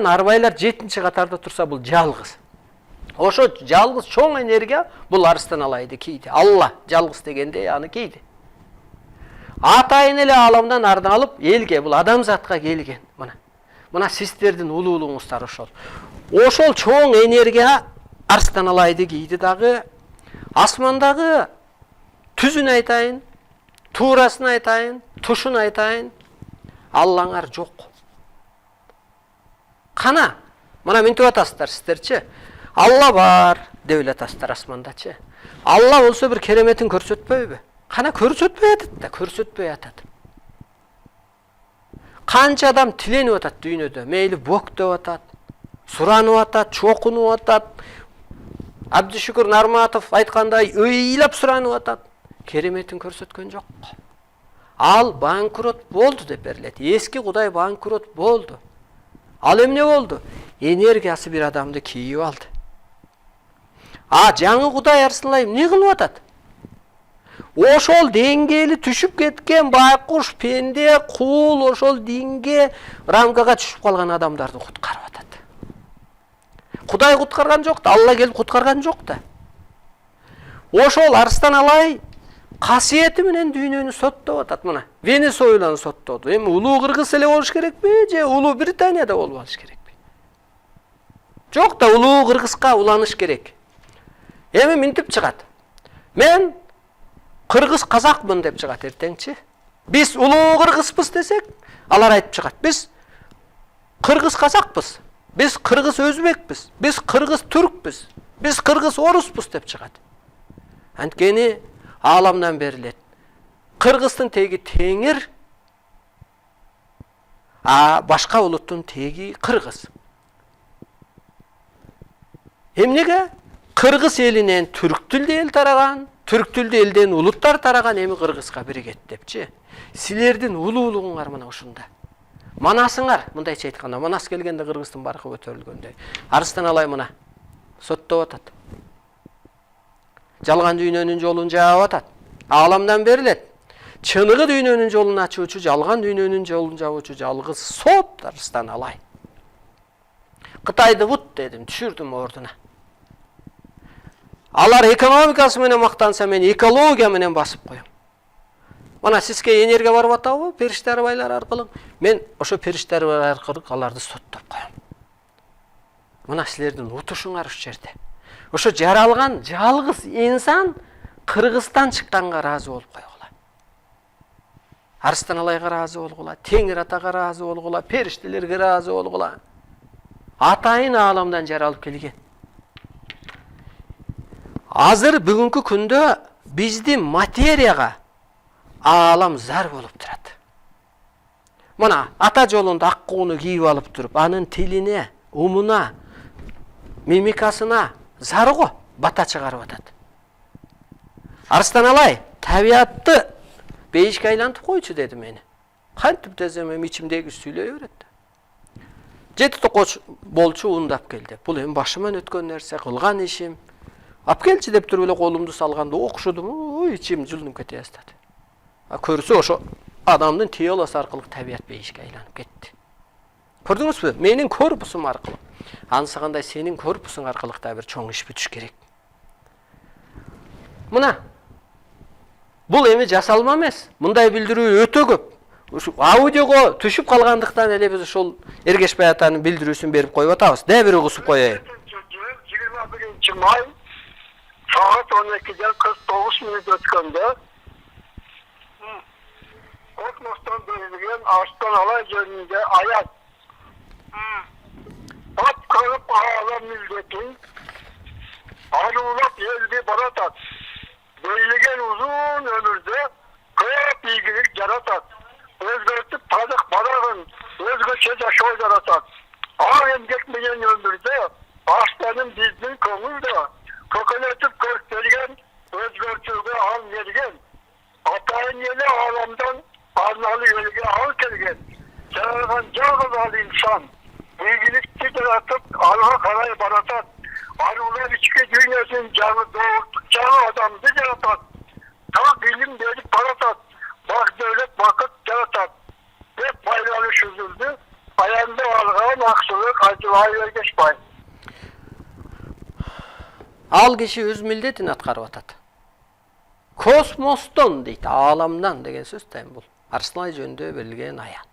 Арбайлар 7-чи катарда турса бул жалгыз. Ошо жалгыз чоң энергия бул арыстан алайды кейди. Алла жалгыз дегенде аны кейди. Атайын эле аламдан арналып элге бул адамзатка келген. Мына сиздердин улуулугуңуздар ошол. Ошол чоң энергия арыстан алайды кейди дагы. Асмандагы түзүн айтайын, туурасын айтайын, тушун айтайын. Аллаңар жок. Кана, мына мынтип атасыздар сиздерчи. Алла бар деп эле атасыздар асмандачы. Алла болсо бир кереметин көрсөтпөйбү? Кана көрсөтпөй атат да, көрсөтпөй атат. Канча адам тиленип атат дүйнөдө, мейли бок деп атат, суранып атат, чокунуп атат. Абдышүкүр Нарматов айткандай ыйлап суранып атат. Кереметин көрсөткөн жок. Ал банкрот болду деп берилет. Эски Кудай банкрот болду. Ал эмне болду? Энергиясы бир адамды кийип алды. Жаңы Кудай арсынлай эмне кылып атат? Ошол деңгээли түшүп кеткен байкуш, пенде, кул ошол динге рамкага түшүп калган адамдарды куткарып атат. Кудай куткарган жок да, Алла келип куткарган жок да. Ошол арыстан алай касиети менен дүйнөнү соттоп атат. Мына Венесуэланы соттоду. Эми улуу Кыргыз эле болуш керекпи же улуу Британияда болуп алыш керекпи? Жок да, улуу Кыргызга уланыш керек. Эми мынтип чыгат. Мен кыргыз казакмын деп чыгат эртеңчи. Биз улуу кыргызбыз десек, алар айтып чыгат. Биз кыргыз казакпыз. Биз кыргыз өзбекпиз. Биз кыргыз түркпүз. Биз кыргыз оруспуз деп чыгат. Анткени аламдан берилет. Кыргыздын теги теңир, башка улуттун теги кыргыз. Эмнеге? Кыргыз элинен түрк тилдүү эл тараган, түрк тилдүү элден улуттар тараган, эми кыргызга биригет депчи. Силердин улуулугуңар мына ушунда. Манасыңар, мындайча айтканда, манас келгенде кыргыздын баркы көтөрүлгөндөй. Арыстан алай мына соттоп атат. Жалган дүйнөнүн жолун жаап атат. Аламдан берилет. Чыныгы дүйнөнүн жолун ачуучу, жалган дүйнөнүн жолун жаабучу жалгыз сот арыстан алай. Кытайды бут дедим, түшүрдүм ордуна. Алар экономикасы менен мактанса, мен экология менен басып коем. Мына сизге энергия барып атабы, периште арбайлар аркылуу. Мен ошо периште арбайлар аркылуу аларды соттоп коем. Мына силердин утушуңар ушу жерде. Ошо жаралган жалгыз инсан Кыргыздан чыкканга ыраазы болуп койгула. Арыстан алайга ыраазы болгула, Теңир атага ыраазы болгула, периштелерге ыраазы болгула. Атайын аламдан жаралып келген. Азыр бүгүнкү күндө биздин материяга алам зар болуп турат. Мына ата жолунда ак кууну кийип алып туруп, анын тилине, умуна, мимикасына зар го бата чыгарып атат. Арыстан алай табиатты бейишке айлантып койчу деди мени. Кантип десем эми ичимдеги сүйлөй берет. Жети токоч болчу ундап келди. Бул эми башыман өткөн нерсе, кылган ишим. Ап келчи деп туруп эле колумду салганда окшудум, ой ичим жылынып кете баштады. Көрсө ошо адамдын теолосу аркылуу табиат бейишке айланып кетти. Көрдүңүзбү? Менин корпусум аркылуу. Ансыгандай сенин корпусуң аркылуу да бир чоң иш бүтүш керек. Мына бул эми жасалма эмес. Мындай билдирүү өтө көп. Ушу аудиого түшүп калгандыктан эле биз ошол Эргешбай атанын билдирүүсүн берип коюп атабыз. Дэ бир угусуп коеюн. 21 май saat 12'den 49 minut ötkende Kosmos'tan verilgen Arslan Alay yönünde ayak at karıp ağalan milletin arulap yeldi baratat verilgen uzun ömürde köp ilgilik yaratat özgürtüp tadık barağın özgürçece şoy yaratat ağın gekmeyen ömürde Arslan'ın bizden konulda kökületip göstergen özgürtüğe al vergen atayın yeni alamdan arnalı yölge al kelgen çağırgan cağız al insan bilgilikçi yaratıp alha karayı baratat arılar içki dünyasının canı doğurttukça adamdı yaratat ta bilim verip baratat bak devlet vakit yaratat hep bayrağı süzüldü Payanda algan akşılık acıvay vergeçpay. Ал киши өз милдетин аткарып атат. Космостон дейт, ааламдан деген сөз да бул. Арслан жөнүндө берилген аян.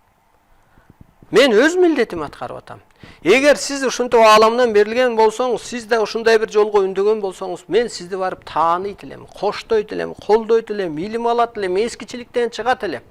Мен өз милдетимди аткарып атам. Эгер сиз ушунтип ааламдан берилген болсоңуз, сиз да ушундай бир жолго үндөгөн болсоңуз, мен сизди барып тааныйт элем, коштойт элем, колдойт элем, илим алат элем, эскичиликтен чыгат элем.